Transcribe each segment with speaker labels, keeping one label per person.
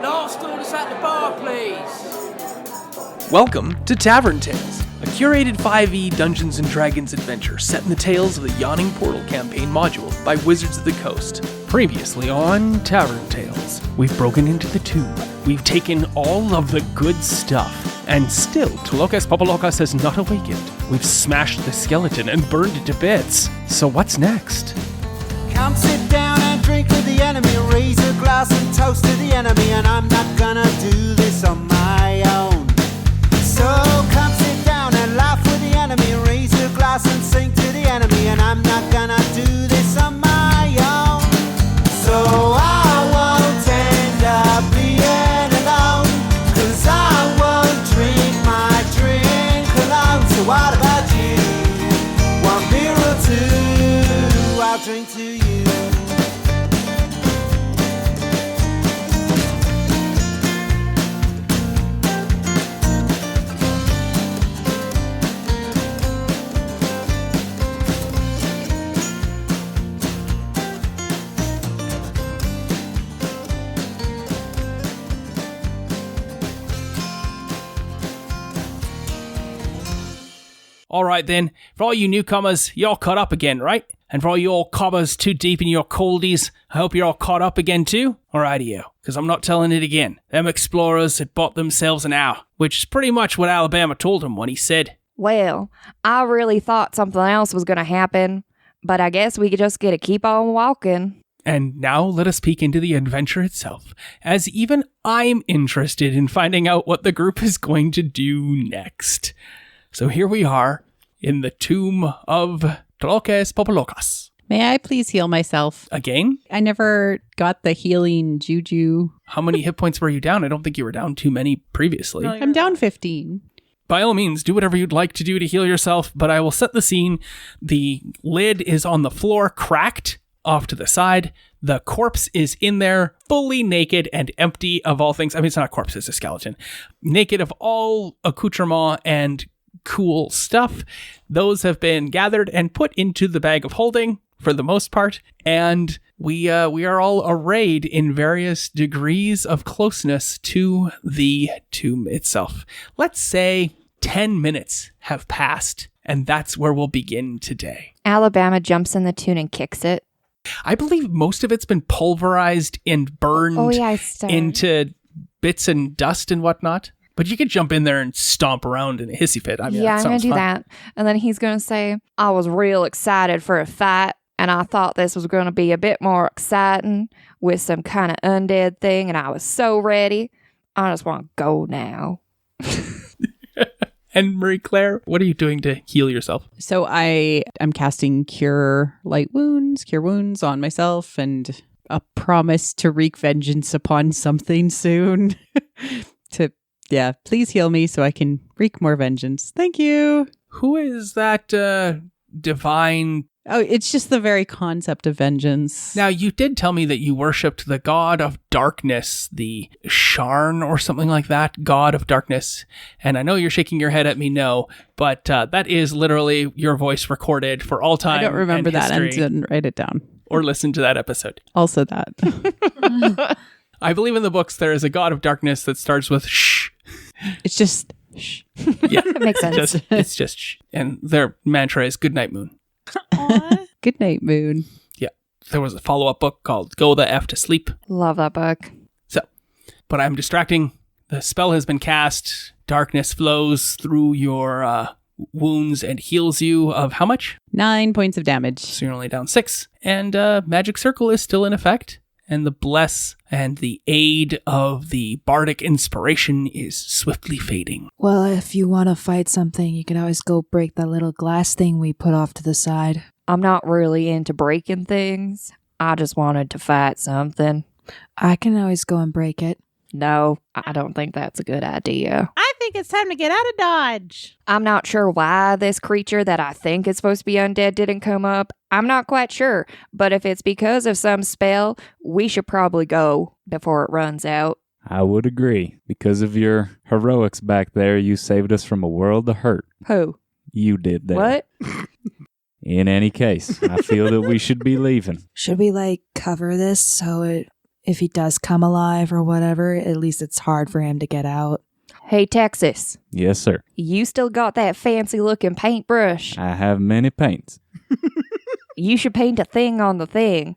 Speaker 1: Last orders at the bar, please.
Speaker 2: Welcome to Tavern Tales, a curated 5e Dungeons & Dragons adventure set in the tales of the Yawning Portal campaign module by Wizards of the Coast. Previously on Tavern Tales, we've broken into the tomb, we've taken all of the good stuff, and still Tloques Popolocas has not awakened. We've smashed the skeleton and burned it to bits. So what's next?
Speaker 3: Come sit down and drink with the enemy, raise a glass and toast to the enemy, and I'm not gonna do this on my own. So come sit down and laugh with the enemy, raise a glass and sing to the enemy, and I'm not gonna do this on my own. So I won't end up being alone, 'cause I won't drink my drink alone. So what about you? One beer or two, I'll drink to you.
Speaker 2: All right then, for all you newcomers, you're all caught up again, right? And for all you old cobbers too deep in your coldies, I hope you're all caught up again too? Alrighty-o, because I'm not telling it again. Them explorers had bought themselves an hour, which is pretty much what Alabama told him when he said,
Speaker 4: Well, I really thought something else was going to happen, but I guess we just get to keep on walking.
Speaker 2: And now let us peek into the adventure itself, as even I'm interested in finding out what the group is going to do next. So here we are in the tomb of Tloques Popolocas.
Speaker 5: May I please heal myself?
Speaker 2: Again?
Speaker 5: I never got the healing juju.
Speaker 2: How many hit points were you down? I don't think you were down too many previously.
Speaker 5: I'm down 15.
Speaker 2: By all means, do whatever you'd like to do to heal yourself, but I will set the scene. The lid is on the floor, cracked off to the side. The corpse is in there, fully naked and empty of all things. I mean, it's not a corpse, it's a skeleton. Naked of all accoutrement and cool stuff. Those have been gathered and put into the bag of holding for the most part, and we are all arrayed in various degrees of closeness to the tomb itself. Let's say 10 minutes have passed, and that's where we'll begin today.
Speaker 4: Alabama jumps in the tune and kicks it.
Speaker 2: I believe most of it's been pulverized and burned into bits and dust and whatnot. But you could jump in there and stomp around in a hissy fit. I mean,
Speaker 4: yeah, I'm going to do that. And then he's going to say, I was real excited for a fight, and I thought this was going to be a bit more exciting with some kind of undead thing, and I was so ready. I just want to go now.
Speaker 2: And Marie Claire, what are you doing to heal yourself?
Speaker 5: So I am casting Cure Wounds on myself, and a promise to wreak vengeance upon something soon. Yeah, please heal me so I can wreak more vengeance. Thank you.
Speaker 2: Who is that divine?
Speaker 5: Oh, it's just the very concept of vengeance.
Speaker 2: Now, you did tell me that you worshipped the god of darkness, the Sharn or something like that, god of darkness. And I know you're shaking your head at me no, but that is literally your voice recorded for all time.
Speaker 5: I don't remember
Speaker 2: and
Speaker 5: that and
Speaker 2: history.
Speaker 5: didn't write it down.
Speaker 2: Or listen to that episode.
Speaker 5: Also that.
Speaker 2: I believe in the books there is a god of darkness that starts with shh.
Speaker 5: It's just shh.
Speaker 2: Yeah,
Speaker 4: it makes sense.
Speaker 2: It's just shh. And their mantra is good night, moon.
Speaker 5: Good night, moon.
Speaker 2: Yeah. There was a follow-up book called Go the F to Sleep.
Speaker 4: Love that book.
Speaker 2: So, but I'm distracting. The spell has been cast. Darkness flows through your wounds and heals you of how much?
Speaker 5: 9 points of damage.
Speaker 2: So you're only down 6. And Magic Circle is still in effect. And the bless and the aid of the bardic inspiration is swiftly fading.
Speaker 6: Well, if you want to fight something, you can always go break that little glass thing we put off to the side.
Speaker 4: I'm not really into breaking things. I just wanted to fight something.
Speaker 6: I can always go and break it.
Speaker 4: No, I don't think that's a good idea.
Speaker 7: I think it's time to get out of Dodge.
Speaker 4: I'm not sure why this creature that I think is supposed to be undead didn't come up. I'm not quite sure, but if it's because of some spell, we should probably go before it runs out.
Speaker 8: I would agree. Because of your heroics back there, you saved us from a world of hurt.
Speaker 4: Who?
Speaker 8: You did that.
Speaker 4: What?
Speaker 8: In any case, I feel that we should be leaving.
Speaker 6: Should we, cover this so it if he does come alive or whatever, at least it's hard for him to get out.
Speaker 4: Hey, Texas,
Speaker 8: Yes, sir.
Speaker 4: you still got that fancy looking paintbrush.
Speaker 8: I have many paints.
Speaker 4: You should paint a thing on the thing.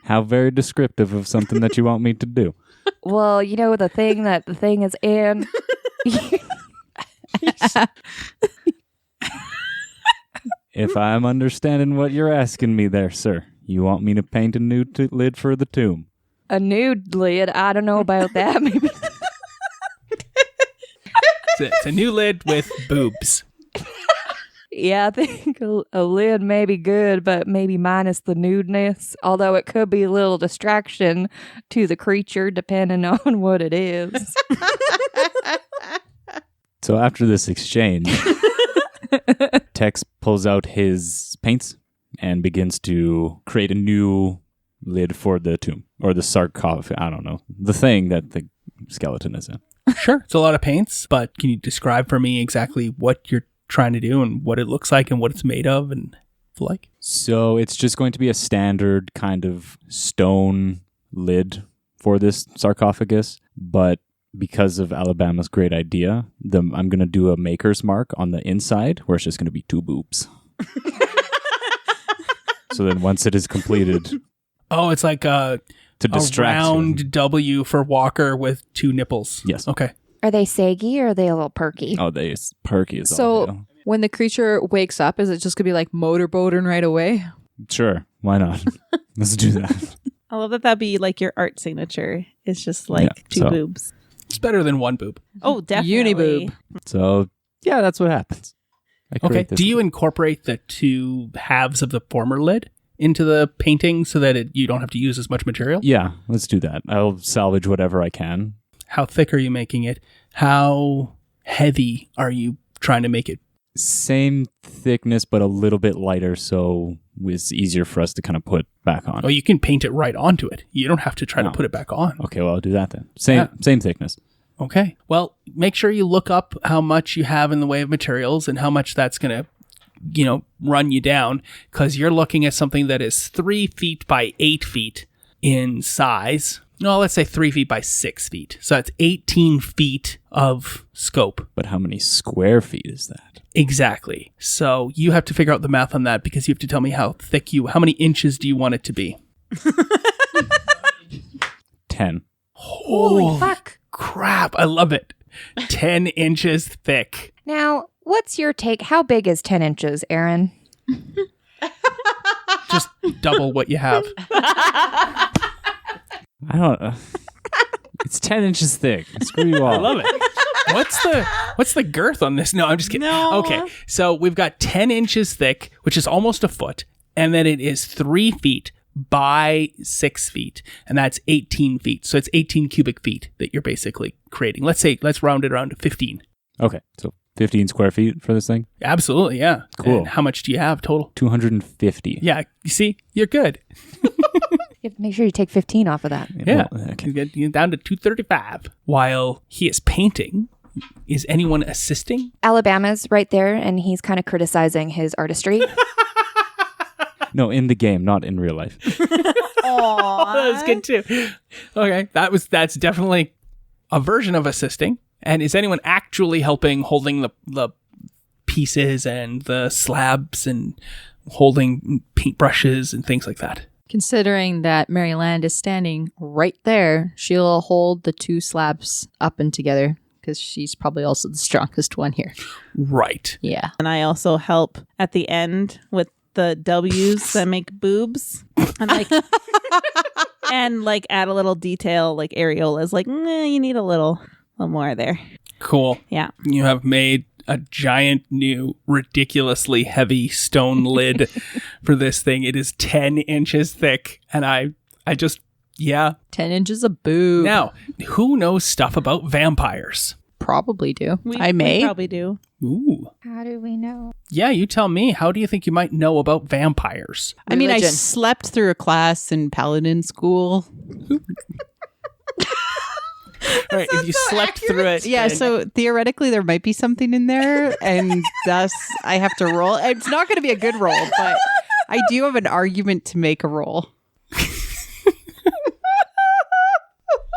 Speaker 8: How very descriptive of something that you want me to do.
Speaker 4: Well, you know the thing that the thing is in.
Speaker 8: If I'm understanding what you're asking me there, sir, you want me to paint a new lid for the tomb.
Speaker 4: A nude lid. I don't know about that. Maybe.
Speaker 2: It's a new lid with boobs.
Speaker 4: Yeah, I think a lid may be good, but maybe minus the nudeness. Although it could be a little distraction to the creature, depending on what it is.
Speaker 8: So after this exchange, Tex pulls out his paints and begins to create a new lid for the tomb, or the sarcophagus. I don't know. The thing that the skeleton is in.
Speaker 2: Sure, it's a lot of paints, but can you describe for me exactly what you're trying to do and what it looks like and what it's made of and like?
Speaker 8: So it's just going to be a standard kind of stone lid for this sarcophagus, but because of Alabama's great idea, I'm going to do a maker's mark on the inside where it's just going to be 2 boobs. So then once it is completed...
Speaker 2: Oh, it's like to
Speaker 8: distract
Speaker 2: round
Speaker 8: you.
Speaker 2: W for Walker with 2 nipples.
Speaker 8: Yes.
Speaker 2: Okay.
Speaker 4: Are they saggy or are they a little perky?
Speaker 8: Oh, they perky as all
Speaker 5: So
Speaker 8: hell.
Speaker 5: when the creature wakes up, is it just going to be like motorboating right away?
Speaker 8: Sure, why not? Let's do that.
Speaker 7: I love that that'd be like your art signature. It's just like
Speaker 8: Yeah,
Speaker 7: 2
Speaker 8: so-
Speaker 7: boobs.
Speaker 2: It's better than 1 boob.
Speaker 7: Oh, definitely.
Speaker 5: Uniboob.
Speaker 8: So, yeah, that's what happens. I
Speaker 2: Okay.
Speaker 8: create this
Speaker 2: Do you incorporate the 2 halves of the former lid into the painting so that you don't have to use as much material?
Speaker 8: Yeah, let's do that. I'll salvage whatever I can.
Speaker 2: How thick are you making it? How heavy are you trying to make it?
Speaker 8: Same thickness, but a little bit lighter, so it's easier for us to kind of put back on.
Speaker 2: Oh, you can paint it right onto it. You don't have to try to
Speaker 8: No.
Speaker 2: put it back on.
Speaker 8: Okay, well, I'll do that then. Same thickness.
Speaker 2: Okay. Well, make sure you look up how much you have in the way of materials and how much that's going to, run you down, because you're looking at something that is 3 feet by 8 feet in size. No, let's say 3 feet by 6 feet. So that's 18 feet of scope.
Speaker 8: But how many square feet is that?
Speaker 2: Exactly. So you have to figure out the math on that, because you have to tell me how many inches do you want it to be?
Speaker 8: 10.
Speaker 4: Holy fuck.
Speaker 2: Crap. I love it. 10 inches thick.
Speaker 4: Now, what's your take? How big is 10 inches, Aaron?
Speaker 2: Just double what you have.
Speaker 8: I don't know. It's 10 inches thick. Screw you all.
Speaker 2: I love it. What's the girth on this? No, I'm just kidding.
Speaker 7: No.
Speaker 2: Okay, so we've got 10 inches thick, which is almost a foot, and then it is 3 feet by 6 feet, and that's 18 feet. So it's 18 cubic feet that you're basically creating. Let's round it around to 15.
Speaker 8: Okay, so 15 square feet for this thing?
Speaker 2: Absolutely, yeah.
Speaker 8: Cool.
Speaker 2: And how much do you have total?
Speaker 8: 250.
Speaker 2: Yeah, you see, you're good.
Speaker 4: You have to make sure you take 15 off of that.
Speaker 2: Yeah,
Speaker 8: Well, okay.
Speaker 2: you're down to 235. While he is painting, is anyone assisting?
Speaker 4: Alabama's right there, and he's kind of criticizing his artistry.
Speaker 8: No, in the game, not in real life.
Speaker 2: Oh, that was good too. Okay, that's definitely a version of assisting. And is anyone actually helping, holding the pieces and the slabs and holding paintbrushes and things like that?
Speaker 5: Considering that Maryland is standing right there, she'll hold the 2 slabs up and together because she's probably also the strongest one here.
Speaker 2: Right.
Speaker 5: Yeah.
Speaker 7: And I also help at the end with the W's that make boobs. And like add a little detail, like areolas, like, you need a little more there.
Speaker 2: Cool.
Speaker 7: Yeah.
Speaker 2: You have made a giant new, ridiculously heavy stone lid for this thing. It is 10 inches thick. And I just, yeah.
Speaker 5: 10 inches of boob.
Speaker 2: Now, who knows stuff about vampires?
Speaker 5: Probably do.
Speaker 7: We probably do.
Speaker 2: Ooh.
Speaker 4: How do we know?
Speaker 2: Yeah, you tell me. How do you think you might know about vampires?
Speaker 5: I mean, I
Speaker 6: Religion.
Speaker 5: slept through a class in paladin school.
Speaker 2: All right, if you slept through it.
Speaker 5: Yeah,
Speaker 2: then-
Speaker 5: so theoretically there might be something in there, and thus I have to roll. It's not going to be a good roll, but I do have an argument to make a roll.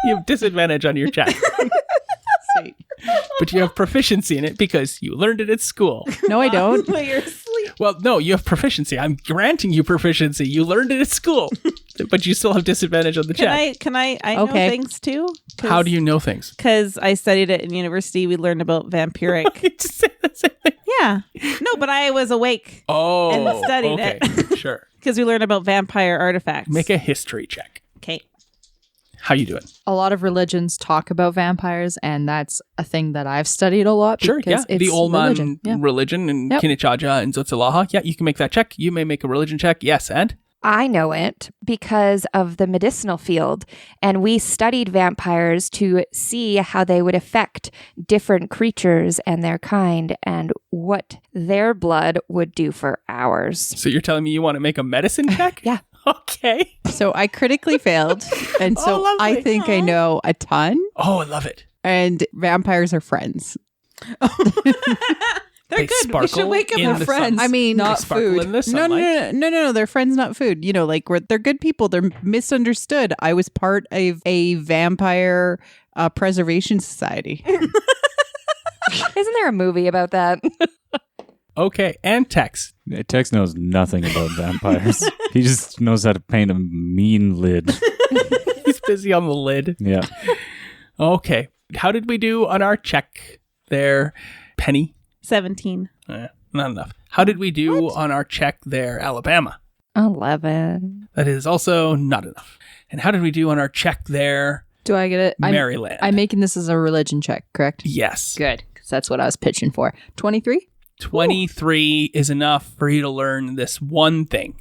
Speaker 2: You have disadvantage on your check.
Speaker 5: Sweet.
Speaker 2: But you have proficiency in it because you learned it at school.
Speaker 5: No, I don't.
Speaker 7: But you're asleep.
Speaker 2: Well, no, you have proficiency. I'm granting you proficiency. You learned it at school. But you still have disadvantage on the check.
Speaker 7: Can I know
Speaker 5: Okay.
Speaker 7: things too?
Speaker 2: How do you know things?
Speaker 7: Because I studied it in university. We learned about vampiric.
Speaker 2: Just say the same thing.
Speaker 7: Yeah. No, but I was awake
Speaker 2: Oh,
Speaker 7: and studied
Speaker 2: okay.
Speaker 7: it.
Speaker 2: Sure.
Speaker 7: Because we learned about vampire artifacts.
Speaker 2: Make a history check.
Speaker 7: Okay.
Speaker 2: How you doing?
Speaker 6: A lot of religions talk about vampires, and that's a thing that I've studied a lot.
Speaker 2: Sure, yeah.
Speaker 6: because
Speaker 2: The
Speaker 6: it's
Speaker 2: Olman
Speaker 6: religion.
Speaker 2: religion and
Speaker 6: Yep.
Speaker 2: Kinichaja and Zotzilaha. Yeah, you can make that check. You may make a religion check. Yes, and?
Speaker 4: I know it because of the medicinal field, and we studied vampires to see how they would affect different creatures and their kind and what their blood would do for ours.
Speaker 2: So you're telling me you want to make a medicine check?
Speaker 4: Yeah.
Speaker 2: Okay.
Speaker 5: So I critically failed. And so
Speaker 2: Oh, lovely.
Speaker 5: I think I know a ton.
Speaker 2: Oh, I love it.
Speaker 5: And vampires are friends.
Speaker 7: They're
Speaker 2: They
Speaker 7: good. We
Speaker 2: sparkle
Speaker 7: should wake up
Speaker 2: in
Speaker 7: and
Speaker 2: the
Speaker 5: Friends.
Speaker 2: sun.
Speaker 5: I mean,
Speaker 2: They
Speaker 5: not
Speaker 2: sparkle
Speaker 5: food.
Speaker 2: in the
Speaker 5: No,
Speaker 2: sunlight.
Speaker 5: no. They're friends, not food. You know, like they're good people. They're misunderstood. I was part of a vampire preservation society.
Speaker 4: Isn't there a movie about that?
Speaker 2: Okay, and Tex.
Speaker 8: Tex knows nothing about vampires. He just knows how to paint a mean lid.
Speaker 2: He's busy on the lid.
Speaker 8: Yeah.
Speaker 2: Okay. How did we do on our check there, Penny?
Speaker 7: 17.
Speaker 2: Not enough. How did we do on our check there, Alabama?
Speaker 4: 11.
Speaker 2: That is also not enough. And how did we do on our check there,
Speaker 6: Do I get it?
Speaker 2: Maryland?
Speaker 6: I'm making this as a religion check, correct?
Speaker 2: Yes.
Speaker 6: Good, because that's what I was pitching for. 23?
Speaker 2: 23 is enough for you to learn this one thing.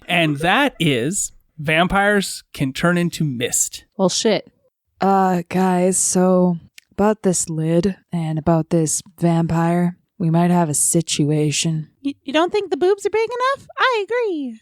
Speaker 2: And that is vampires can turn into mist.
Speaker 6: Well, shit. Guys, so about this lid and about this vampire, we might have a situation.
Speaker 7: You don't think the boobs are big enough? I agree.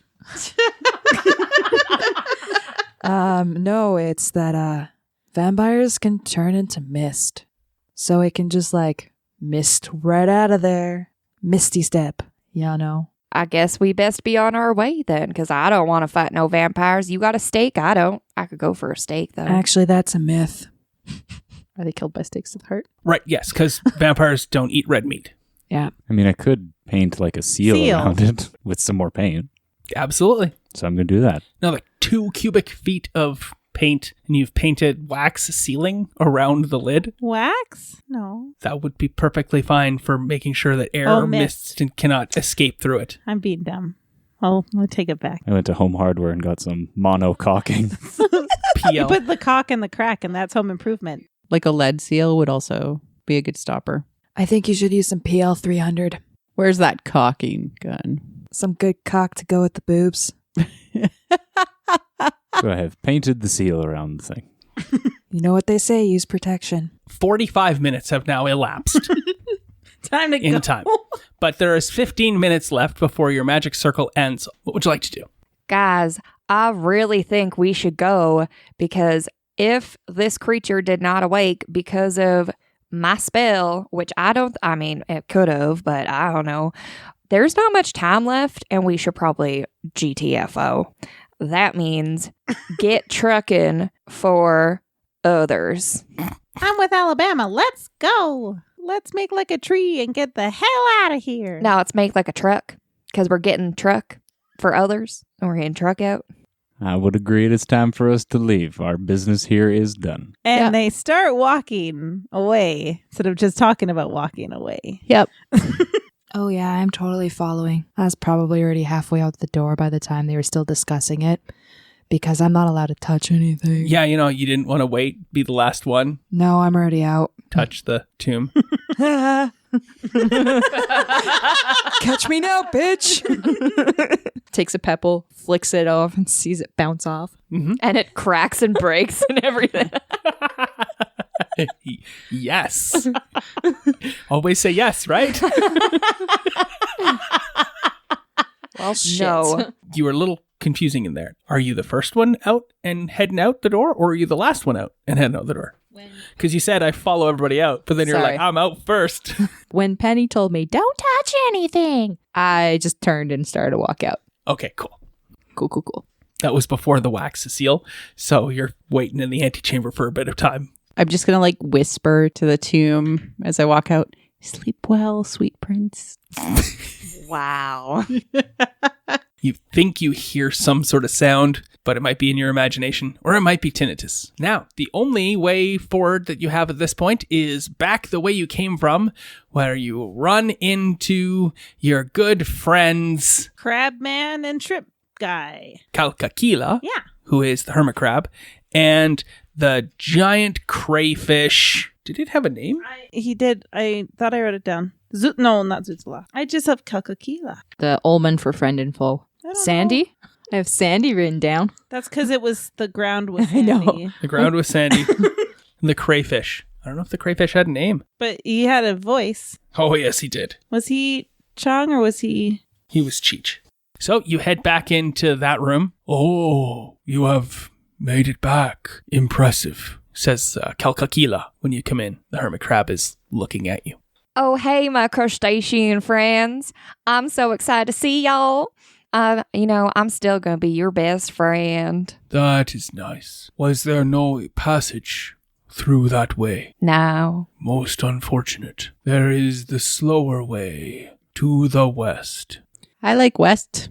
Speaker 6: No, it's that, vampires can turn into mist. So it can just, like, mist right out of there. Misty step, you know.
Speaker 4: I guess we best be on our way then, because I don't want to fight no vampires. You got a steak? I don't. I could go for a steak, though.
Speaker 6: Actually, that's a myth.
Speaker 5: Are they killed by stakes to the heart?
Speaker 2: Right, yes, because vampires don't eat red meat.
Speaker 6: Yeah.
Speaker 8: I mean, I could paint like a seal around it with some more paint.
Speaker 2: Absolutely.
Speaker 8: So I'm going to do that.
Speaker 2: Another 2 cubic feet of paint, and you've painted wax ceiling around the lid.
Speaker 7: Wax? No.
Speaker 2: That would be perfectly fine for making sure that air or mist cannot escape through it.
Speaker 7: I'm being dumb. I'll take it back.
Speaker 8: I went to Home Hardware and got some mono caulking.
Speaker 7: You
Speaker 2: PL.
Speaker 7: put the caulk in the crack, and that's home improvement.
Speaker 5: Like a lead seal would also be a good stopper.
Speaker 6: I think you should use some PL 300.
Speaker 5: Where's that caulking gun?
Speaker 6: Some good cock to go with the boobs.
Speaker 8: So I have painted the seal around the thing.
Speaker 6: You know what they say, use protection.
Speaker 2: 45 minutes have now elapsed
Speaker 7: Time to
Speaker 2: in
Speaker 7: go.
Speaker 2: time. But there is 15 minutes left before your magic circle ends. What would you like to do?
Speaker 4: Guys, I really think we should go, because if this creature did not awake because of my spell, which it could have, but I don't know. There's not much time left, and we should probably GTFO. That means get trucking for others.
Speaker 7: I'm with Alabama. Let's go. Let's make like a tree and get the hell out of here.
Speaker 4: Now let's make like a truck, because we're getting truck for others, and we're getting truck out.
Speaker 8: I would agree it is time for us to leave. Our business here is done.
Speaker 7: And they start walking away instead of just talking about walking away.
Speaker 6: Yep. Oh, yeah, I'm totally following. I was probably already halfway out the door by the time they were still discussing it, because I'm not allowed to touch anything.
Speaker 2: Yeah, you didn't want to wait, be the last one,
Speaker 6: No, I'm already out.
Speaker 2: touch the tomb.
Speaker 6: Catch me now, bitch. Takes a pebble, flicks it off, and sees it bounce off.
Speaker 4: And it cracks and breaks and everything.
Speaker 2: Yes. Always say yes, right?
Speaker 6: Well, shit.
Speaker 4: No.
Speaker 2: You were a little confusing in there. Are you the first one out and heading out the door, or are you the last one out and heading out the door? Because you said I follow everybody out, but then you're
Speaker 6: Sorry.
Speaker 2: like, I'm out first.
Speaker 6: When Penny told me, don't touch anything, I just turned and started to walk out.
Speaker 2: Okay, cool.
Speaker 6: Cool.
Speaker 2: That was before the wax seal, so you're waiting in the antechamber for a bit of time.
Speaker 5: I'm just going to like whisper to the tomb as I walk out, sleep well, sweet prince.
Speaker 4: Wow.
Speaker 2: You think you hear some sort of sound, but it might be in your imagination, or it might be tinnitus. Now, the only way forward that you have at this point is back the way you came from, where you run into your good friends,
Speaker 7: Crabman and Shrimp Guy.
Speaker 2: Kalkakila,
Speaker 7: Yeah.
Speaker 2: who is the hermit crab, and the giant crayfish. Did it have a name?
Speaker 7: He did. I thought I wrote it down. No, not Zotzilaha. I just have Kalkakila.
Speaker 6: The Ullman for friend and foe.
Speaker 7: I don't
Speaker 6: Sandy? I have Sandy written down.
Speaker 7: That's because it was the ground was
Speaker 6: I know.
Speaker 7: sandy.
Speaker 2: The ground was sandy. And the crayfish. I don't know if the crayfish had a name.
Speaker 7: But he had a voice.
Speaker 2: Oh, yes, he did.
Speaker 7: Was he Chong or was he...
Speaker 2: He was Cheech. So you head back into that room. Oh, you have made it back. Impressive, says Kalkakila when you come in. The hermit crab is looking at you.
Speaker 4: Oh, hey, my crustacean friends. I'm so excited to see y'all. I'm still going to be your best friend.
Speaker 2: That is nice. Was there no passage through that way?
Speaker 4: No.
Speaker 2: Most unfortunate. There is the slower way to the west.
Speaker 5: I like West.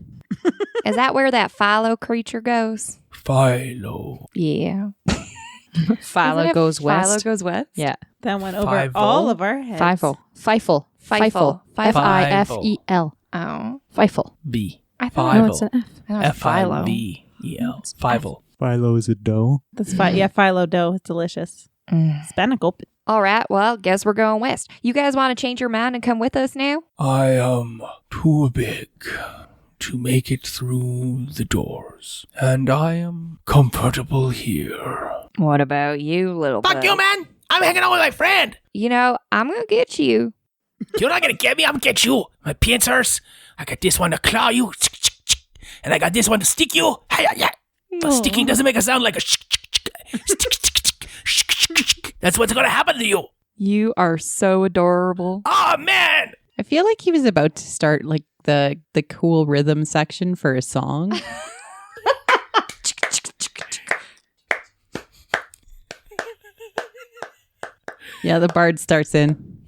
Speaker 4: Is that where that Philo creature goes?
Speaker 2: Philo.
Speaker 4: Yeah.
Speaker 6: Philo
Speaker 4: Isn't it
Speaker 6: goes west.
Speaker 4: Philo goes west?
Speaker 6: Yeah.
Speaker 7: That went over
Speaker 2: Fievel?
Speaker 7: all of our heads.
Speaker 6: Fifel. Fifel.
Speaker 4: Fifel.
Speaker 6: F-I-F-E-L.
Speaker 4: Oh.
Speaker 6: Fifel.
Speaker 2: B.
Speaker 4: I thought
Speaker 6: No, it's an F.
Speaker 4: I thought it was Philo.
Speaker 2: F-I-V-E-L. Fivel.
Speaker 8: Philo is a dough.
Speaker 7: That's fine. Yeah, Philo dough. It's delicious. Spanakop.
Speaker 4: All right, well, guess we're going west. You guys want to change your mind and come with us now?
Speaker 2: I am too big to make it through the doors, and I am comfortable here.
Speaker 4: What about you, little
Speaker 1: Fuck you, man! I'm hanging out with my friend!
Speaker 4: I'm going to get you.
Speaker 1: You're not gonna get me, I'm gonna get you! My pincers! I got this one to claw you, and I got this one to stick you. But sticking doesn't make a sound like a That's what's gonna happen to you!
Speaker 4: You are so adorable.
Speaker 1: Oh, man!
Speaker 5: I feel like he was about to start like the cool rhythm section for a song. Yeah, the bard starts in.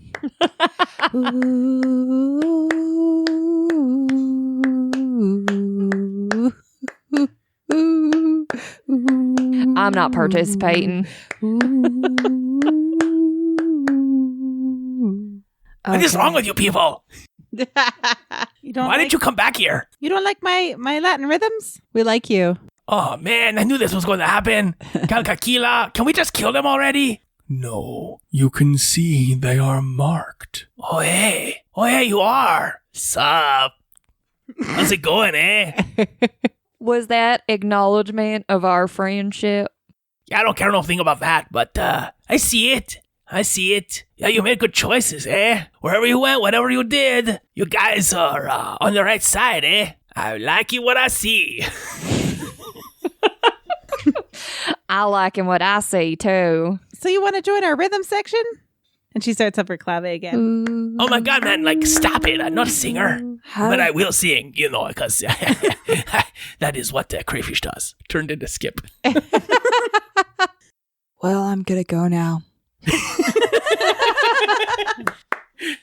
Speaker 4: I'm not participating.
Speaker 1: What is wrong with you people?
Speaker 7: You don't
Speaker 1: Why did you come back here?
Speaker 7: You don't like my Latin rhythms?
Speaker 5: We like you.
Speaker 1: Oh, man, I knew this was going to happen. Kalkakila, can we just kill them already?
Speaker 2: No, you can see they are marked.
Speaker 1: Oh, hey, you are. Sup? How's it going, eh?
Speaker 4: Was that acknowledgement of our friendship?
Speaker 1: Yeah, I don't care nothing about that, but I see it. Yeah, you made good choices, eh? Wherever you went, whatever you did, you guys are on the right side, eh? I like it what I see.
Speaker 4: I liking what I see, too.
Speaker 7: So you want to join our rhythm section? And she starts up her clave again.
Speaker 1: Oh my god, man, like, stop it. I'm not a singer. But I will sing, because that is what the crayfish does.
Speaker 2: Turned into Skip.
Speaker 6: Well, I'm gonna go now.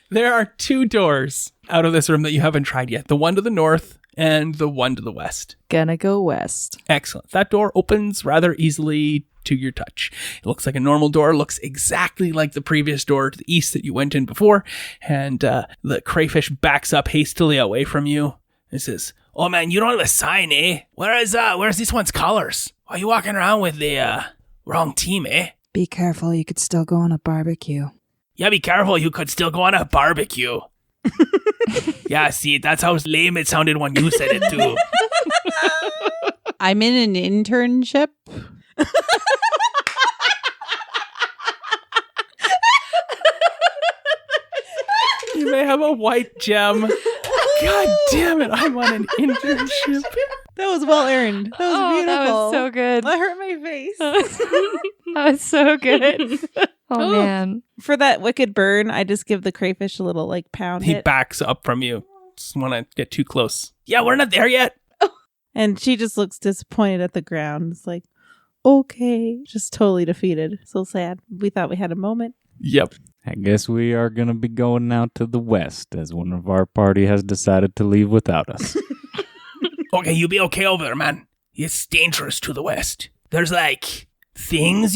Speaker 2: There are two doors out of this room that you haven't tried yet. The one to the north and the one to the west.
Speaker 6: Gonna go west.
Speaker 2: Excellent. That door opens rather easily to your touch. It looks like a normal door, looks exactly like the previous door to the east that you went in before, and the crayfish backs up hastily away from you and says,
Speaker 1: Oh man, you don't have a sign, eh? Where's this one's colors? Why are you walking around with the wrong team, eh?
Speaker 6: Be careful, you could still go on a barbecue.
Speaker 1: Yeah, be careful, you could still go on a barbecue. Yeah, see, that's how lame it sounded when you said it too.
Speaker 5: I'm in an internship.
Speaker 2: You may have a white gem. God damn it, I'm on an internship.
Speaker 7: That was well earned. That was beautiful.
Speaker 4: That was so good.
Speaker 7: That hurt my face.
Speaker 4: That was so good. Oh, man.
Speaker 7: For that wicked burn, I just give the crayfish a little pound
Speaker 2: He
Speaker 7: hit.
Speaker 2: backs up from you. Just want to get too close.
Speaker 1: Yeah, we're not there yet.
Speaker 7: And she just looks disappointed at the ground. It's like, okay, just totally defeated. So sad. We thought we had a moment.
Speaker 2: Yep.
Speaker 8: I guess we are going to be going out to the west as one of our party has decided to leave without us.
Speaker 1: Okay, you be okay over there, man. It's dangerous to the west. There's like things,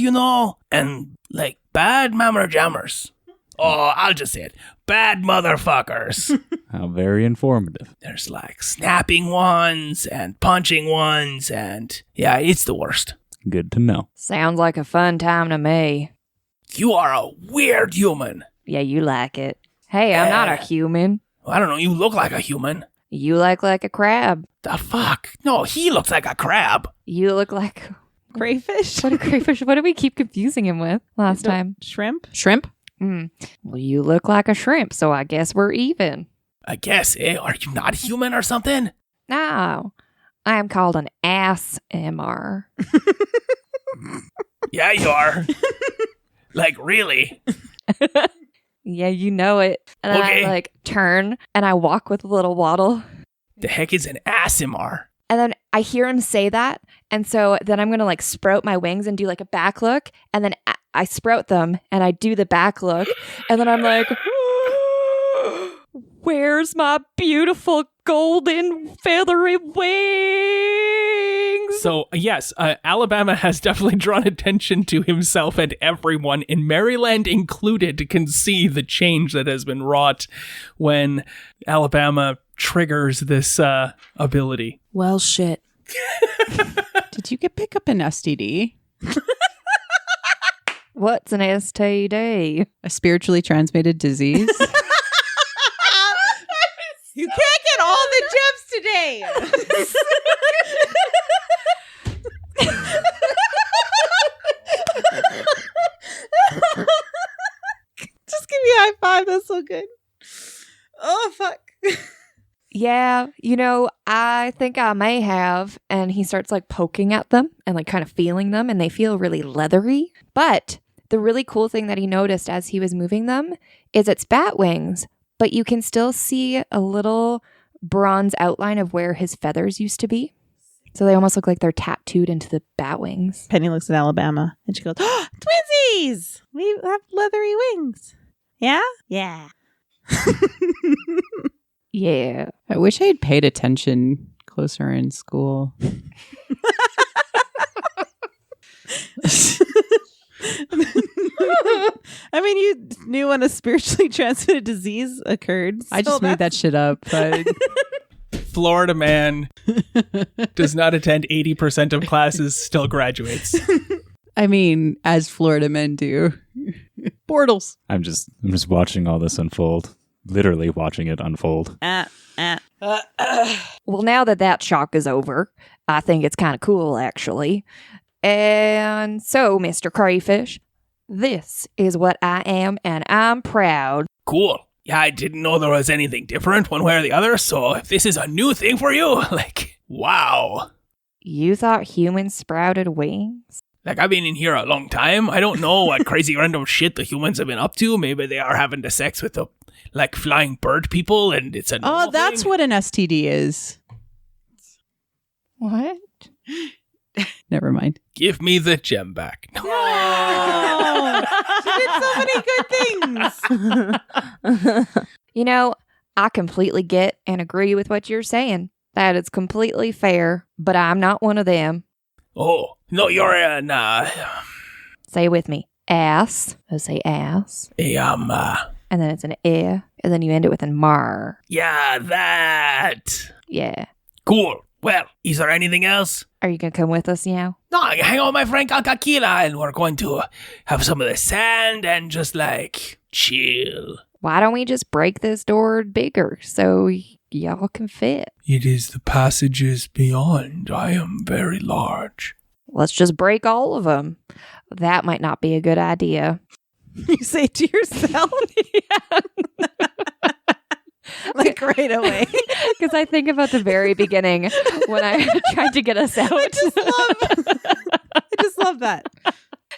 Speaker 1: and like bad mammer jammers. Oh, I'll just say it. Bad motherfuckers.
Speaker 8: How very informative.
Speaker 1: There's like snapping ones and punching ones, and yeah, it's the worst.
Speaker 8: Good to know.
Speaker 4: Sounds like a fun time to me.
Speaker 1: You are a weird human.
Speaker 4: Yeah, you like it. Hey, I'm not a human.
Speaker 1: I don't know, you look like a human.
Speaker 4: You look like a crab.
Speaker 1: The fuck? No, he looks like a crab.
Speaker 4: You look like...
Speaker 7: Crayfish?
Speaker 4: What a crayfish. What did we keep confusing him with last time?
Speaker 7: Shrimp?
Speaker 5: Shrimp?
Speaker 4: Well, you look like a shrimp, so I guess we're even.
Speaker 1: I guess, eh? Are you not human or something?
Speaker 4: No, I am called an ASMR.
Speaker 1: Yeah, you are. Like, really?
Speaker 4: Yeah, you know it. And then
Speaker 1: Okay.
Speaker 4: I like turn and I walk with a little waddle.
Speaker 1: The heck is an ASMR?
Speaker 4: And then I hear him say that. And so then I'm going to like sprout my wings and do like a back look. And then I sprout them and I do the back look. And then I'm like, where's my beautiful golden feathery wings?
Speaker 2: So, yes, Alabama has definitely drawn attention to himself, and everyone in Maryland included can see the change that has been wrought when Alabama triggers this ability.
Speaker 6: Well, shit.
Speaker 5: Did you pick up an STD?
Speaker 4: What's an STD?
Speaker 5: A spiritually transmitted disease?
Speaker 7: You can't get all the gems today. Just give me a high five. That's so good. Oh, fuck.
Speaker 4: Yeah, I think I may have. And he starts like poking at them and like kind of feeling them, and they feel really leathery. But the really cool thing that he noticed as he was moving them is it's bat wings, but you can still see a little bronze outline of where his feathers used to be. So they almost look like they're tattooed into the bat wings.
Speaker 7: Penny looks at Alabama and she goes, oh, twinsies! We have leathery wings. Yeah? Yeah.
Speaker 4: Yeah.
Speaker 5: I wish I had paid attention closer in school.
Speaker 7: I mean, you knew when a spiritually transmitted disease occurred.
Speaker 5: I just made that shit up. But
Speaker 2: Florida man does not attend 80% of classes, still graduates.
Speaker 5: I mean, as Florida men do. Bortles.
Speaker 8: I'm just watching all this unfold. Literally watching it unfold.
Speaker 4: Well, now that shock is over, I think it's kind of cool, actually. And so, Mr. Crayfish, this is what I am, and I'm proud.
Speaker 1: Cool. Yeah, I didn't know there was anything different one way or the other, so if this is a new thing for you, like, wow.
Speaker 4: You thought humans sprouted wings?
Speaker 1: Like, I've been in here a long time. I don't know what crazy random shit the humans have been up to. Maybe they are having the sex with the, like, flying bird people, and it's a
Speaker 5: Oh, that's what an STD is.
Speaker 4: What?
Speaker 5: Never mind.
Speaker 1: Give me the gem back. No.
Speaker 7: Oh, she did so many good things.
Speaker 4: I completely get and agree with what you're saying. That is completely fair, but I'm not one of them.
Speaker 1: Oh, no, you're an,
Speaker 4: Say it with me. Ass. Let's say ass. And then it's an and then you end it with an mar.
Speaker 1: Yeah, that.
Speaker 4: Yeah.
Speaker 1: Cool. Well, is there anything else?
Speaker 4: Are you going to come with us now?
Speaker 1: No, I hang out with my friend Kakakila, and we're going to have some of the sand and just, like, chill.
Speaker 4: Why don't we just break this door bigger so y'all can fit?
Speaker 1: It is the passages beyond. I am very large.
Speaker 4: Let's just break all of them. That might not be a good idea.
Speaker 7: You say to yourself? Like right away.
Speaker 4: Because I think about the very beginning when I tried to get us out.
Speaker 7: I just love that.
Speaker 4: And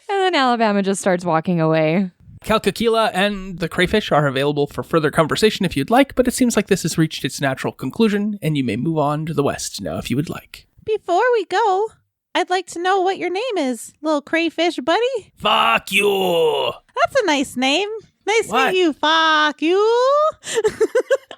Speaker 4: then Alabama just starts walking away.
Speaker 2: Kalkakila and the crayfish are available for further conversation if you'd like, but it seems like this has reached its natural conclusion, and you may move on to the west now if you would like.
Speaker 7: Before we go, I'd like to know what your name is, little crayfish buddy.
Speaker 1: Fuck you.
Speaker 7: That's a nice name. Nice to
Speaker 1: What?
Speaker 7: meet you. Fuck you.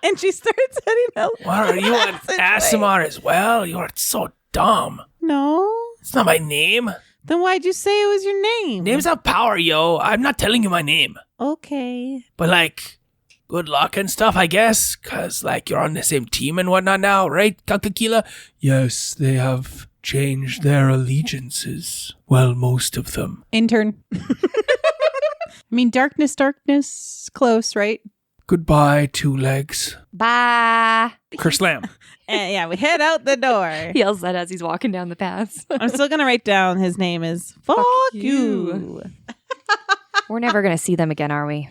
Speaker 7: And she starts heading out.
Speaker 1: What are you on ASMR as well? You are so dumb.
Speaker 7: No.
Speaker 1: It's not my name.
Speaker 7: Then why'd you say it was your name?
Speaker 1: Names have power, yo. I'm not telling you my name.
Speaker 7: Okay.
Speaker 1: But, like, good luck and stuff, I guess. Because, like, you're on the same team and whatnot now, right, Kakakila? Yes, they have changed their allegiances. Well, most of them.
Speaker 5: Intern. I mean, darkness, close, right?
Speaker 1: Goodbye, 2 legs.
Speaker 4: Bye.
Speaker 2: Kerslam.
Speaker 7: And yeah, we head out the door.
Speaker 4: He yells that as he's walking down the path.
Speaker 7: I'm still going to write down his name is Fuck you.
Speaker 4: We're never going to see them again, are we?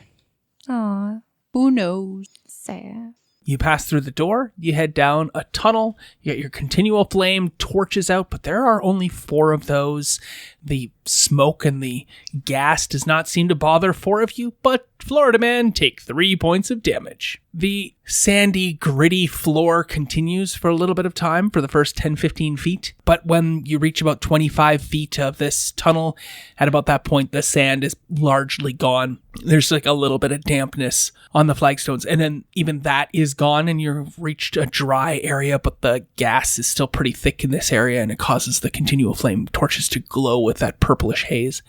Speaker 4: Aw,
Speaker 5: Who knows?
Speaker 4: sad.
Speaker 2: You pass through the door, you head down a tunnel, you get your continual flame torches out, but there are only 4 of those. The smoke and the gas does not seem to bother 4 of you, but Florida Man, take 3 points of damage. The sandy, gritty floor continues for a little bit of time, for the first 10-15 feet, but when you reach about 25 feet of this tunnel, at about that point, the sand is largely gone. There's like a little bit of dampness on the flagstones, and then even that is gone, and you've reached a dry area, but the gas is still pretty thick in this area, and it causes the continual flame torches to glow with that purplish haze.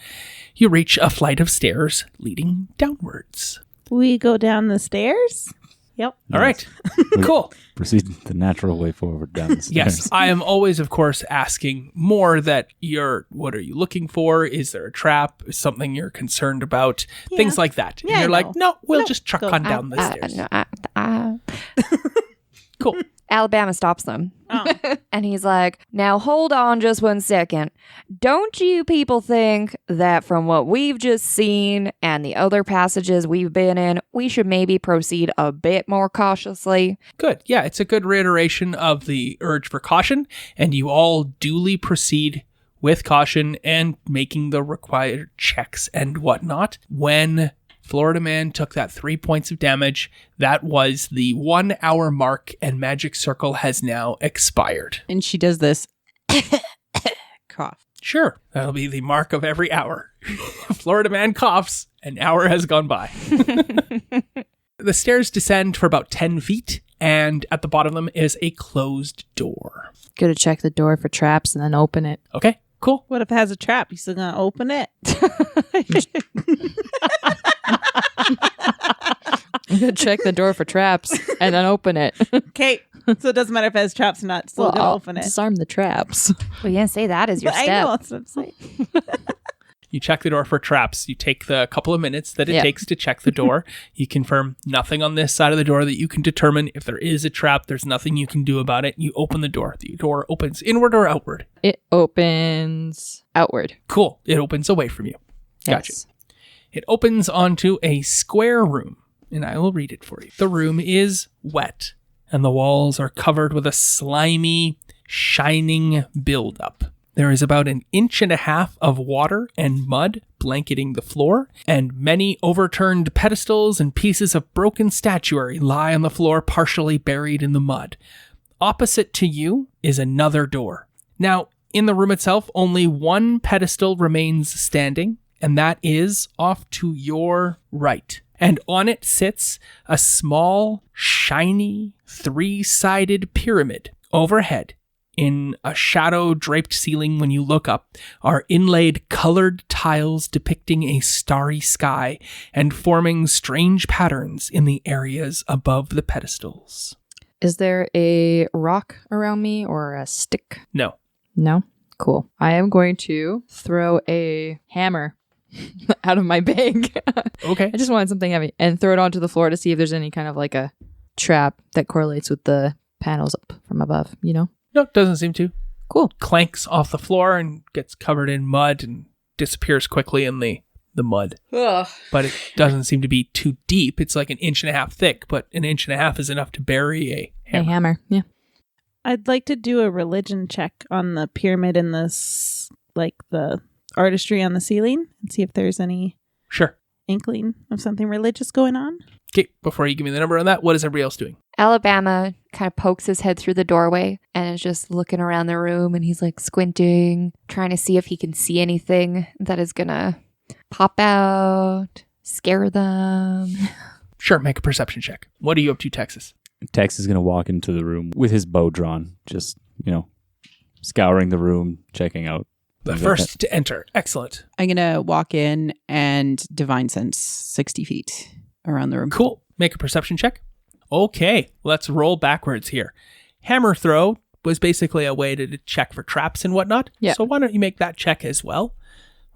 Speaker 2: You reach a flight of stairs leading downwards.
Speaker 7: We go down the stairs? Yep.
Speaker 2: All right. Cool.
Speaker 8: Proceed the natural way forward down the stairs.
Speaker 2: Yes, I am always, of course, asking more that what are you looking for? Is there a trap? Is something you're concerned about?
Speaker 7: Yeah.
Speaker 2: Things like that.
Speaker 7: Yeah,
Speaker 2: and you're
Speaker 7: I
Speaker 2: like,
Speaker 7: know.
Speaker 2: no, we'll
Speaker 7: No,
Speaker 2: just truck
Speaker 7: go.
Speaker 2: on down the stairs. Cool.
Speaker 4: Alabama stops them.
Speaker 7: Oh.
Speaker 4: And he's like, now hold on just 1 second. Don't you people think that from what we've just seen and the other passages we've been in, we should maybe proceed a bit more cautiously?
Speaker 2: Good. Yeah, it's a good reiteration of the urge for caution, and you all duly proceed with caution and making the required checks and whatnot. When Florida Man took that 3 points of damage, that was the 1 hour mark, and Magic Circle has now expired.
Speaker 5: And she does this cough.
Speaker 2: Sure, that'll be the mark of every hour. Florida Man coughs, an hour has gone by. The stairs descend for about 10 feet, and at the bottom of them is a closed door.
Speaker 6: Go to check the door for traps and then open it.
Speaker 2: Okay, cool.
Speaker 7: What if it has a trap? You still going to open it?
Speaker 6: I'm gonna check the door for traps and then open it.
Speaker 7: Okay. So it doesn't matter if it has traps or not. Still going to
Speaker 6: I'll
Speaker 7: open it.
Speaker 6: disarm the traps.
Speaker 4: Well, you didn't say that as your
Speaker 7: But I
Speaker 4: step.
Speaker 7: know. That's what I'm saying.
Speaker 2: You check the door for traps. You take the couple of minutes that it
Speaker 6: Yeah.
Speaker 2: takes to check the door. You confirm nothing on this side of the door that you can determine. If there is a trap, there's nothing you can do about it. You open the door. The door opens inward or outward.
Speaker 6: It opens outward.
Speaker 2: Cool. It opens away from you. Gotcha.
Speaker 6: Yes.
Speaker 2: It opens onto a square room, and I will read it for you. The room is wet, and the walls are covered with a slimy, shining buildup. There is about 1.5 inches of water and mud blanketing the floor, and many overturned pedestals and pieces of broken statuary lie on the floor, partially buried in the mud. Opposite to you is another door. Now, in the room itself, only one pedestal remains standing, and that is off to your right. And on it sits a small, shiny, 3-sided pyramid. Overhead, in a shadow-draped ceiling when you look up, are inlaid colored tiles depicting a starry sky and forming strange patterns in the areas above the pedestals.
Speaker 6: Is there a rock around me or a stick?
Speaker 2: No.
Speaker 6: No? Cool. I am going to throw a hammer out of my bag.
Speaker 2: Okay.
Speaker 6: I just wanted something heavy and throw it onto the floor to see if there's any kind of like a trap that correlates with the panels up from above, you know?
Speaker 2: No, doesn't seem to.
Speaker 6: Cool.
Speaker 2: Clanks off the floor and gets covered in mud and disappears quickly in the mud.
Speaker 6: Ugh.
Speaker 2: But it doesn't seem to be too deep. It's like 1.5 inches thick, but 1.5 inches is enough to bury a hammer.
Speaker 6: A hammer. Yeah.
Speaker 7: I'd like to do a religion check on the pyramid and this, like the artistry on the ceiling, and see if there's any
Speaker 2: Sure.
Speaker 7: inkling of something religious going on.
Speaker 2: Okay, before you give me the number on that, what is everybody else doing?
Speaker 4: Alabama kind of pokes his head through the doorway and is just looking around the room, and he's like squinting, trying to see if he can see anything that is gonna pop out, scare them.
Speaker 2: Sure, make a perception check. What are you up to, Texas?
Speaker 8: Tex is going to walk into the room with his bow drawn, just, scouring the room, checking out.
Speaker 2: The first to enter. Excellent.
Speaker 5: I'm going to walk in and divine sense 60 feet around the room.
Speaker 2: Cool. Make a perception check. Okay, let's roll backwards here. Hammer throw was basically a way to check for traps and whatnot.
Speaker 6: Yeah.
Speaker 2: So why don't you make that check as well,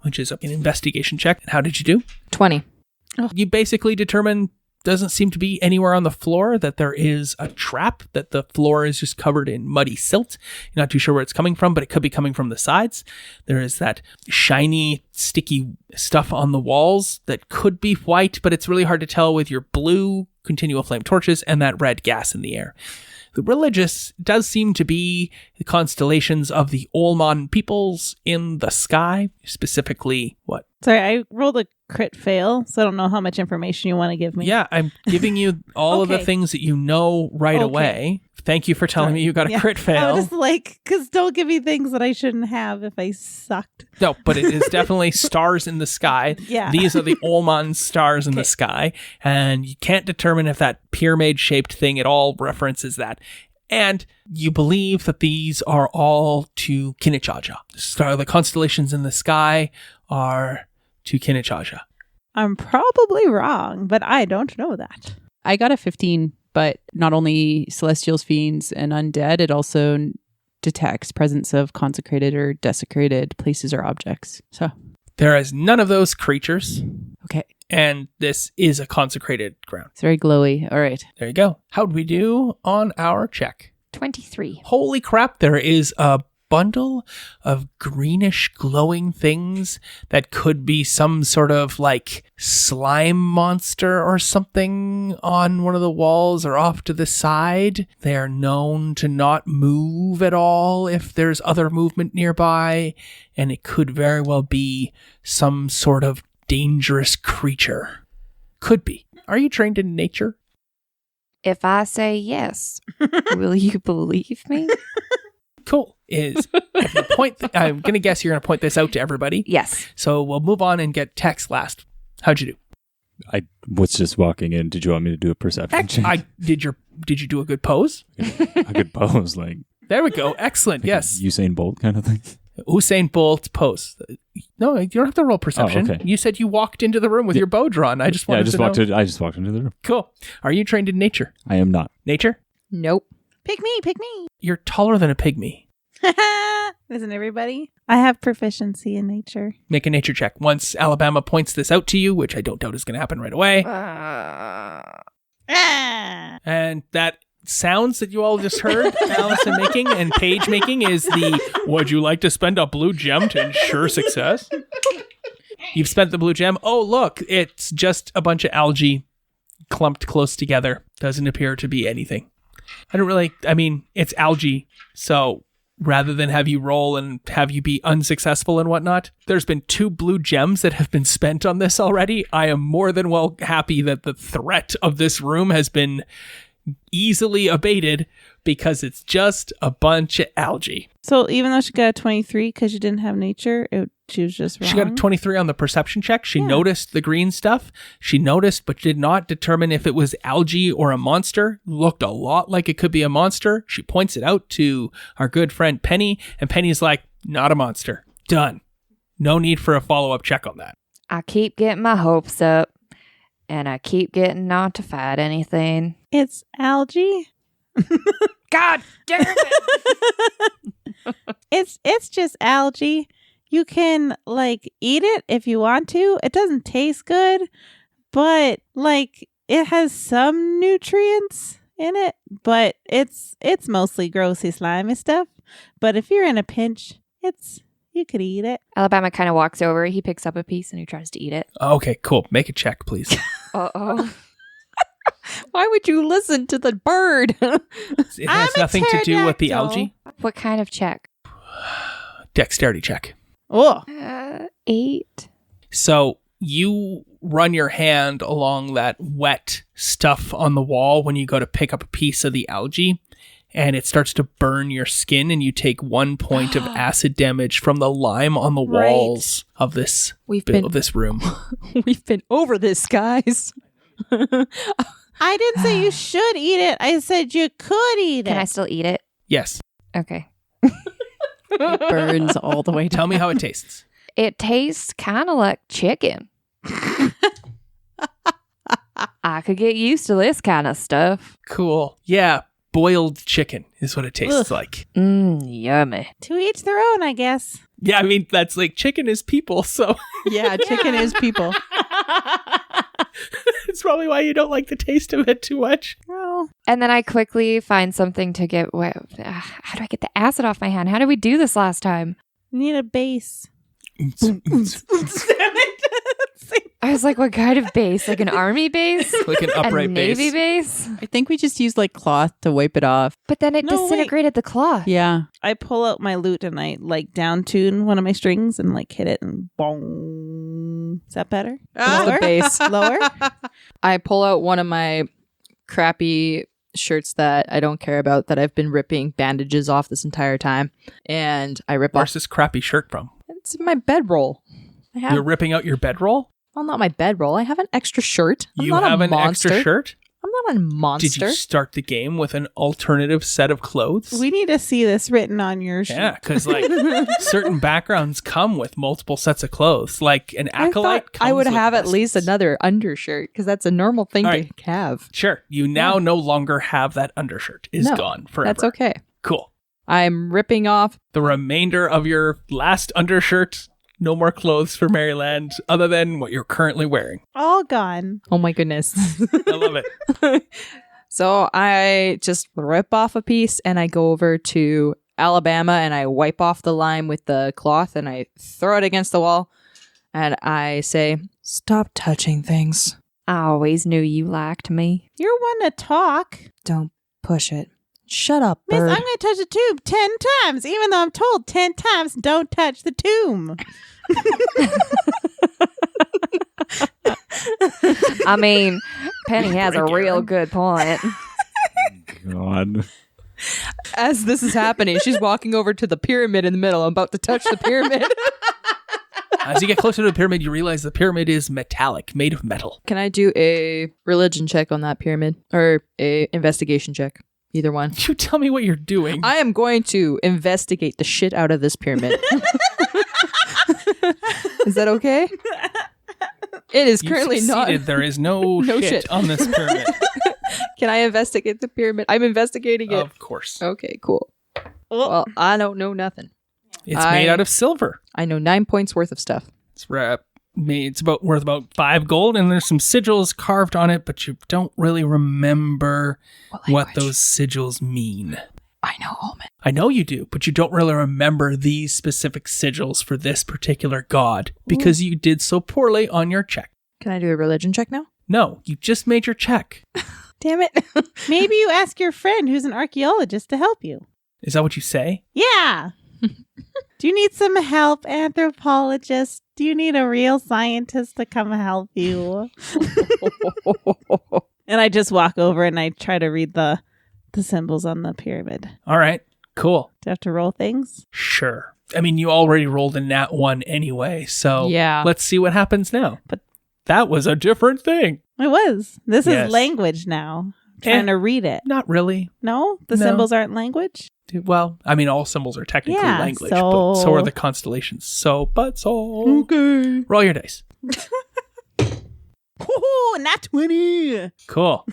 Speaker 2: which is an investigation check. How did you do?
Speaker 6: 20.
Speaker 2: You basically determine doesn't seem to be anywhere on the floor that there is a trap, that the floor is just covered in muddy silt. You're not too sure where it's coming from, but it could be coming from the sides. There is that shiny, sticky stuff on the walls that could be white, but it's really hard to tell with your blue continual flame torches and that red gas in the air. The religious does seem to be the constellations of the Olman peoples in the sky, specifically what?
Speaker 7: Sorry, I rolled a crit fail, so I don't know how much information you want to give me.
Speaker 2: Yeah, I'm giving you all of the
Speaker 7: Okay.
Speaker 2: things that you know right
Speaker 7: Okay.
Speaker 2: away. Thank you for telling me you got a
Speaker 7: Yeah.
Speaker 2: crit
Speaker 7: I
Speaker 2: fail.
Speaker 7: was just because don't give me things that I shouldn't have if I sucked.
Speaker 2: No, but it is definitely stars in the sky.
Speaker 7: Yeah.
Speaker 2: These are the Olman stars in the sky, and you can't determine if that pyramid-shaped thing at all references that. And you believe that these are all to Kinichaja. The constellations in the sky are to Kinichaja.
Speaker 7: I'm probably wrong, but I don't know that.
Speaker 5: I got a 15, but not only celestials, fiends, and undead, it also detects presence of consecrated or desecrated places or objects. So,
Speaker 2: There is none of those creatures,
Speaker 5: okay.
Speaker 2: and this is a consecrated ground.
Speaker 5: It's very glowy. All right.
Speaker 2: There you go. How'd we do on our check?
Speaker 4: 23.
Speaker 2: Holy crap, there is a bundle of greenish glowing things that could be some sort of like slime monster or something on one of the walls or off to the side. They are known to not move at all if there's other movement nearby, and it could very well be some sort of dangerous creature. Could be. Are you trained in nature?
Speaker 4: If I say yes, will you believe me?
Speaker 2: Cool. Is if you I'm going to guess you're going to point this out to everybody.
Speaker 4: Yes.
Speaker 2: So we'll move on and get Tex last. How'd you do?
Speaker 8: I was just walking in. Did you want me to do a perception check?
Speaker 2: Did you do a good pose?
Speaker 8: I could pose like
Speaker 2: There we go. Excellent. Yes.
Speaker 8: Usain Bolt kind of thing.
Speaker 2: Usain Bolt pose. No, you don't have to roll perception.
Speaker 8: Oh, okay.
Speaker 2: You said you walked into the room with your bow drawn. I just wanted to know.
Speaker 8: I just walked into the room.
Speaker 2: Cool. Are you trained in nature?
Speaker 8: I am not.
Speaker 2: Nature?
Speaker 4: Nope.
Speaker 7: Pick me.
Speaker 2: You're taller than a pygmy.
Speaker 7: Isn't everybody? I have proficiency in nature.
Speaker 2: Make a nature check. Once Alabama points this out to you, which I don't doubt is going to happen right away. And that sounds that you all just heard Allison making and Paige making is the would you like to spend a blue gem to ensure success? You've spent the blue gem. Oh, look, it's just a bunch of algae clumped close together. Doesn't appear to be anything. It's algae. So rather than have you roll and have you be unsuccessful and whatnot, there's been 2 blue gems that have been spent on this already. I am more than well happy that the threat of this room has been easily abated because it's just a bunch of algae.
Speaker 7: So even though she got a 23 because she didn't have nature, she was just wrong.
Speaker 2: She got a 23 on the perception check. She noticed the green stuff. She noticed but did not determine if it was algae or a monster. Looked a lot like it could be a monster. She points it out to our good friend Penny, and Penny's like, not a monster. Done. No need for a follow-up check on that.
Speaker 4: I keep getting my hopes up, and I keep getting not to fight anything.
Speaker 7: It's algae.
Speaker 4: God damn it!
Speaker 7: It's just algae. You can eat it if you want to. It doesn't taste good, but it has some nutrients in it, but it's mostly grossy slimy stuff. But if you're in a pinch, you could eat it.
Speaker 4: Alabama kind of walks over. He picks up a piece and he tries to eat it.
Speaker 2: Okay, cool. Make a check, please.
Speaker 4: Uh-oh.
Speaker 6: Why would you listen to the bird?
Speaker 2: It has nothing to do with the algae.
Speaker 4: What kind of check?
Speaker 2: Dexterity check.
Speaker 7: Oh,
Speaker 4: 8.
Speaker 2: So you run your hand along that wet stuff on the wall when you go to pick up a piece of the algae, and it starts to burn your skin, and you take 1 point of acid damage from the lime on the walls of this of this room.
Speaker 5: We've been over this, guys.
Speaker 7: I didn't say you should eat it. I said you could eat it.
Speaker 4: Can I still eat it?
Speaker 2: Yes.
Speaker 4: Okay.
Speaker 5: It burns all the way down.
Speaker 2: Tell me how it tastes.
Speaker 4: It tastes kind of like chicken. I could get used to this kind of stuff.
Speaker 2: Cool. Yeah, boiled chicken is what it tastes like.
Speaker 4: Yummy.
Speaker 7: To each their own, I guess.
Speaker 2: Yeah, I mean, that's like chicken is people, so
Speaker 5: Yeah, chicken is people.
Speaker 2: it's probably why you don't like the taste of it too much.
Speaker 7: Oh.
Speaker 4: And then I quickly find something to get... how do I get the acid off my hand? How did we do this last time?
Speaker 7: Need a base.
Speaker 4: I was like, what kind of base? Like an army base?
Speaker 2: Like an
Speaker 4: A
Speaker 2: upright
Speaker 4: navy
Speaker 2: base.
Speaker 4: base?
Speaker 5: I think we just used like cloth to wipe it off.
Speaker 4: But then it
Speaker 7: No,
Speaker 4: disintegrated the cloth.
Speaker 5: Yeah.
Speaker 7: I pull out my lute and I like down tune one of my strings and like hit it and boom. Is that better?
Speaker 5: That's the
Speaker 7: Lower?
Speaker 5: base.
Speaker 7: Lower?
Speaker 5: I pull out one of my crappy shirts that I don't care about that I've been ripping bandages off this entire time. And I rip
Speaker 2: Where's
Speaker 5: off.
Speaker 2: this crappy shirt from?
Speaker 5: It's my bedroll. I have,
Speaker 2: You're ripping out your bedroll?
Speaker 5: well, not my bedroll. I have an extra shirt. I'm
Speaker 2: You
Speaker 5: not
Speaker 2: have
Speaker 5: a
Speaker 2: an
Speaker 5: monster.
Speaker 2: extra shirt?
Speaker 5: I'm not a monster.
Speaker 2: Did you start the game with an alternative set of clothes?
Speaker 7: We need to see this written on your shirt.
Speaker 2: Yeah, because like certain backgrounds come with multiple sets of clothes. Like an
Speaker 5: I
Speaker 2: acolyte
Speaker 5: thought I
Speaker 2: comes
Speaker 5: would
Speaker 2: with
Speaker 5: have at least
Speaker 2: vests.
Speaker 5: another undershirt because that's a normal thing
Speaker 2: All
Speaker 5: to
Speaker 2: right.
Speaker 5: have.
Speaker 2: Sure, you now no longer have that undershirt. Is
Speaker 5: No,
Speaker 2: gone forever.
Speaker 5: That's okay.
Speaker 2: Cool.
Speaker 5: I'm ripping off.
Speaker 2: The remainder of your last undershirt, no more clothes for Maryland other than what you're currently wearing.
Speaker 7: All gone.
Speaker 5: Oh my goodness.
Speaker 2: I love it.
Speaker 5: So I just rip off a piece and I go over to Alabama and I wipe off the lime with the cloth and I throw it against the wall and I say,
Speaker 6: Stop touching things.
Speaker 4: I always knew you liked me.
Speaker 7: You're one to talk.
Speaker 6: Don't push it. Shut up,
Speaker 7: Miss,
Speaker 6: bird.
Speaker 7: I'm going to touch the tube 10 times, even though I'm told 10 times don't touch the tomb.
Speaker 4: I mean, Penny has a real good point.
Speaker 8: God.
Speaker 5: as this is happening, she's walking over to the pyramid in the middle. I'm about to touch the pyramid.
Speaker 2: As you get closer to the pyramid, you realize the pyramid is metallic, made of metal.
Speaker 5: Can I do a religion check on that pyramid or a investigation check? Either one.
Speaker 2: You tell me what you're doing.
Speaker 5: I am going to investigate the shit out of this pyramid. Is that okay? It is
Speaker 2: You
Speaker 5: currently
Speaker 2: succeeded.
Speaker 5: not.
Speaker 2: There is no,
Speaker 5: No
Speaker 2: shit,
Speaker 5: shit.
Speaker 2: on this pyramid.
Speaker 5: Can I investigate the pyramid? I'm investigating it.
Speaker 2: Of course.
Speaker 5: Okay, cool. Well, I don't know nothing.
Speaker 2: It's made out of silver.
Speaker 5: I know 9 points worth of stuff.
Speaker 2: It's worth about 5 gold, and there's some sigils carved on it, but you don't really remember what those sigils mean.
Speaker 5: I know Omen.
Speaker 2: I know you do, but you don't really remember these specific sigils for this particular god because you did so poorly on your check.
Speaker 5: Can I do a religion check now?
Speaker 2: No, you just made your check.
Speaker 5: Damn it.
Speaker 7: Maybe you ask your friend who's an archaeologist to help you.
Speaker 2: Is that what you say?
Speaker 7: Yeah. Do you need some help, anthropologist? Do you need a real scientist to come help you? And I just walk over and I try to read the symbols on the pyramid.
Speaker 2: All right, cool.
Speaker 7: Do I have to roll things?
Speaker 2: Sure. I mean, you already rolled a nat 1 anyway, so
Speaker 5: Yeah.
Speaker 2: let's see what happens now.
Speaker 7: But-
Speaker 2: that was a different thing.
Speaker 7: It was. This
Speaker 2: Yes.
Speaker 7: is language now. I'm trying to read it.
Speaker 2: Not really.
Speaker 7: No? The
Speaker 2: No.
Speaker 7: symbols aren't language?
Speaker 2: Well, I mean, all symbols are technically
Speaker 7: Yeah,
Speaker 2: language,
Speaker 7: so-
Speaker 2: but so are the constellations. Okay. Roll your dice.
Speaker 7: Ooh, not 20.
Speaker 2: Cool.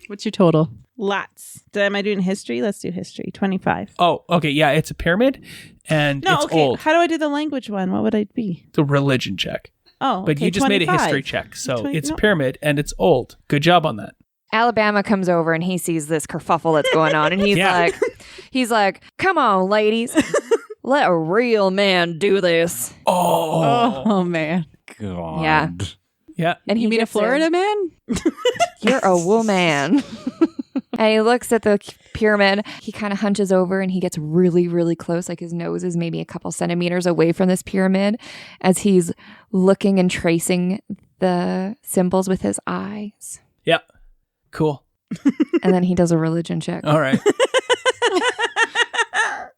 Speaker 5: What's your total?
Speaker 7: Lots. Am I doing history? Let's do history. 25.
Speaker 2: Oh, okay. Yeah, it's a pyramid, and
Speaker 7: No,
Speaker 2: it's
Speaker 7: okay.
Speaker 2: old.
Speaker 7: How do I do the language one? What would I be?
Speaker 2: It's a religion check.
Speaker 7: Oh,
Speaker 2: But
Speaker 7: okay,
Speaker 2: you just made a
Speaker 7: 25.
Speaker 2: history check, so
Speaker 7: 20
Speaker 2: it's a
Speaker 7: no.
Speaker 2: pyramid, and it's old. Good job on that.
Speaker 4: Alabama comes over and he sees this kerfuffle that's going on, and
Speaker 2: Yeah.
Speaker 4: he's like, "Come on, ladies, let a real man do this."
Speaker 2: Oh.
Speaker 5: Man.
Speaker 8: God.
Speaker 4: Yeah.
Speaker 2: Yeah.
Speaker 4: And he
Speaker 5: You mean a
Speaker 4: gets in.
Speaker 5: Florida man?
Speaker 4: You're a woman. And he looks at the pyramid. He kind of hunches over and he gets really, really close. Like his nose is maybe a couple centimeters away from this pyramid as he's looking and tracing the symbols with his eyes.
Speaker 2: Yeah. Cool.
Speaker 4: And then he does a religion check.
Speaker 2: All right.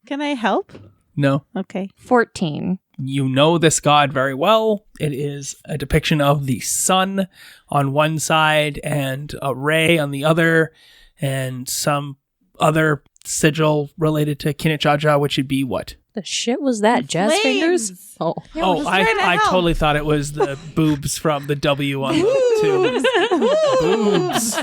Speaker 7: Can I help?
Speaker 2: No.
Speaker 7: Okay.
Speaker 4: 14.
Speaker 2: You know this god very well. It is a depiction of the sun on one side and a ray on the other, and some other sigil related to Kinichaja, which would be what?
Speaker 9: The shit was that? Jazz
Speaker 7: Flames.
Speaker 9: fingers? Oh.
Speaker 2: Oh,
Speaker 7: just trying to
Speaker 2: I
Speaker 7: help.
Speaker 2: totally thought it was the boobs from the W on the two. Boobs.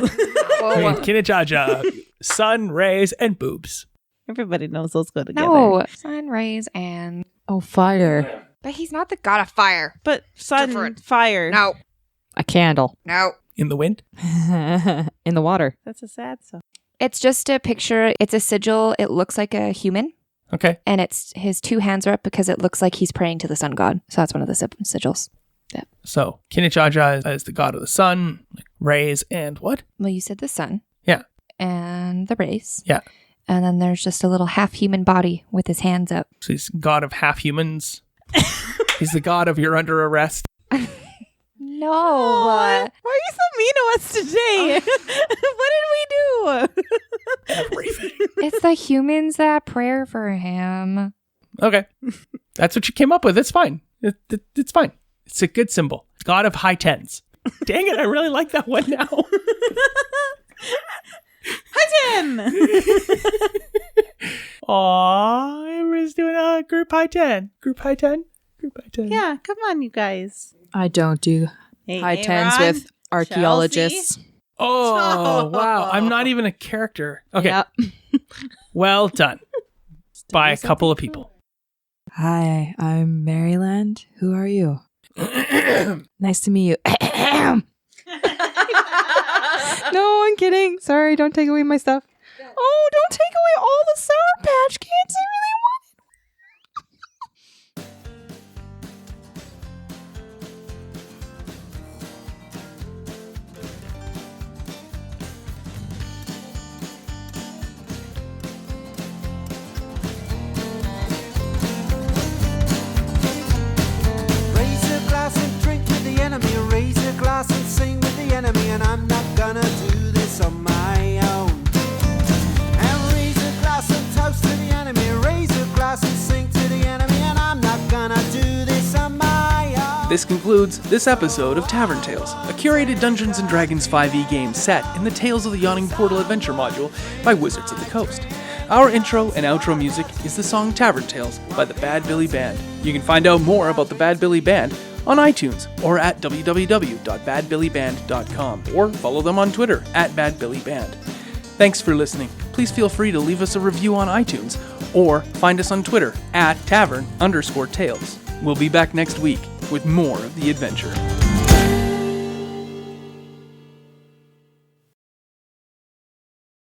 Speaker 2: Kinichaja, sun, rays, and boobs.
Speaker 7: Everybody knows those go together.
Speaker 4: No. Sun, rays, and...
Speaker 9: Oh, fire.
Speaker 4: But he's not the god of fire.
Speaker 7: But sun,
Speaker 4: Different.
Speaker 7: fire.
Speaker 4: No.
Speaker 9: A candle.
Speaker 4: No.
Speaker 2: In the wind?
Speaker 9: In the water.
Speaker 7: That's a sad song.
Speaker 4: It's just a picture. It's a sigil. It looks like a human.
Speaker 2: Okay.
Speaker 4: And it's his two hands are up because it looks like he's praying to the sun god. So that's one of the sigils.
Speaker 2: So, Kinichaja is the god of the sun, like rays, and what?
Speaker 4: Well, you said the sun.
Speaker 2: Yeah.
Speaker 4: And the rays.
Speaker 2: Yeah.
Speaker 4: And then there's just a little half-human body with his hands up.
Speaker 2: So he's god of half humans. He's the god of you're under arrest.
Speaker 4: No.
Speaker 7: Why are you so mean to us today? What did we do?
Speaker 2: Everything.
Speaker 4: It's the humans that pray for him.
Speaker 2: Okay. That's what you came up with. It's fine. It's fine. It's a good symbol. God of high tens. Dang it, I really like that one now.
Speaker 7: Hudson!
Speaker 2: Aw, everyone's doing a group high 10. Group high 10? Group high 10.
Speaker 7: Yeah, come on, you guys.
Speaker 6: I don't do
Speaker 7: Hey,
Speaker 6: high
Speaker 7: hey,
Speaker 6: tens
Speaker 7: Ron,
Speaker 6: with archaeologists.
Speaker 2: Oh, wow. I'm not even a character. Okay.
Speaker 6: Yep.
Speaker 2: Well done. By a couple of people.
Speaker 6: Hi, I'm Maryland. Who are you? Nice to meet you. No, I'm kidding. Sorry, don't take away my stuff. Oh, don't take away all the Sour Patch Kids. I really want
Speaker 3: Raise a glass and drink with the enemy. Raise a glass and sing with the enemy. And I'm not gonna do this on my own. And raise a glass and toast to the enemy. Raise a glass and sing to the enemy. And I'm not gonna do this on my own.
Speaker 2: This concludes this episode of Tavern Tales, a curated Dungeons & Dragons 5e game set in the Tales of the Yawning Portal adventure module by Wizards of the Coast. Our intro and outro music is the song Tavern Tales by the Bad Billy Band. You can find out more about the Bad Billy Band on iTunes or at www.badbillyband.com or follow them on Twitter at badbillyband. Thanks for listening. Please feel free to leave us a review on iTunes or find us on Twitter at tavern_tales. We'll be back next week with more of the adventure.